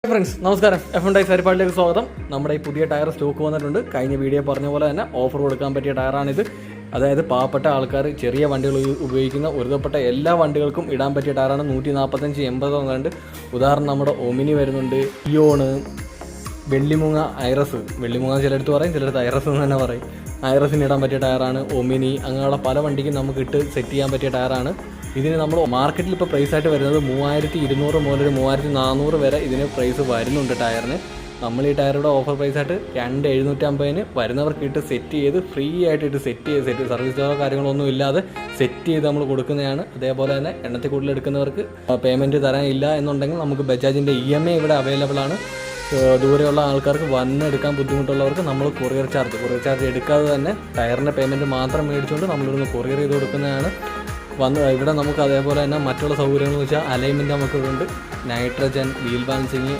Friends നമസ്കാരം, F1 ടൈക്സ് ഹരിപ്പാടിലേക്ക് സ്വാഗതം. നമ്മുടെ ഈ പുതിയ ടയർ സ്റ്റോക്ക് വന്നിട്ടുണ്ട്. കഴിഞ്ഞ വീഡിയോ പറഞ്ഞ പോലെ തന്നെ ഓഫർ കൊടുക്കാൻ പറ്റിയ ടയറാണിത്. അതായത് പാവപ്പെട്ട ആൾക്കാർ ചെറിയ വണ്ടികൾ ഉപയോഗിക്കുന്ന ഒരുതപ്പെട്ട എല്ലാ വണ്ടികൾക്കും ഇടാൻ പറ്റിയ ടയറാണ്. 145-80 വന്നിട്ടുണ്ട്. ഉദാഹരണം നമ്മുടെ ഒമിനി വരുന്നുണ്ട്, ഇയോണ്, വെള്ളിമുങ്ങ, ഐറസ്. വെള്ളിമുങ്ങ ചിലടത്ത് പറയും, ചിലടത്ത് ഐറസ് എന്ന് തന്നെ പറയും. ഐറസിന് ഇടാൻ പറ്റിയ ടയറാണ്. ഒമിനി അങ്ങനെയുള്ള പല വണ്ടിക്കും നമുക്ക് ഇട്ട് സെറ്റ് ചെയ്യാൻ പറ്റിയ ടയറാണ്. ഇതിന് നമ്മൾ മാർക്കറ്റിൽ ഇപ്പോൾ പ്രൈസായിട്ട് വരുന്നത് 3200 മുതൽ 3400 വരെ ഇതിന് പ്രൈസ് വരുന്നുണ്ട് ടയറിന്. നമ്മൾ ഈ ടയറുടെ ഓഫർ പ്രൈസായിട്ട് 2750 വരുന്നവർക്ക് ഇട്ട് സെറ്റ് ചെയ്ത് ഫ്രീ ആയിട്ട് ഇട്ട് സെറ്റ് സർവീസ് ചാർജോ കാര്യങ്ങളൊന്നും ഇല്ലാതെ സെറ്റ് ചെയ്ത് നമ്മൾ കൊടുക്കുന്നതാണ്. അതേപോലെ തന്നെ എണ്ണത്തിൽ കൂടുതൽ എടുക്കുന്നവർക്ക് പേയ്മെൻറ്റ് തരാൻ ഇല്ല എന്നുണ്ടെങ്കിൽ നമുക്ക് ബജാജിൻ്റെ EMI ഇവിടെ അവൈലബിൾ ആണ്. ദൂരെയുള്ള ആൾക്കാർക്ക് വന്നെടുക്കാൻ ബുദ്ധിമുട്ടുള്ളവർക്ക് നമ്മൾ കൊറിയർ ചാർജ് എടുക്കാതെ തന്നെ ടയറിൻ്റെ പേയ്മെൻറ്റ് മാത്രം മേടിച്ചുകൊണ്ട് നമ്മളിവിടുന്ന് കൊറിയർ ചെയ്ത് കൊടുക്കുന്നതാണ്. ഇവിടെ നമുക്ക് അതേപോലെ തന്നെ മറ്റുള്ള സൗകര്യങ്ങൾ വെച്ചാൽ അലൈൻമെൻറ്റ് നമുക്കിവിടെ ഉണ്ട്, നൈട്രജൻ, വീൽ ബാലൻസിങ്,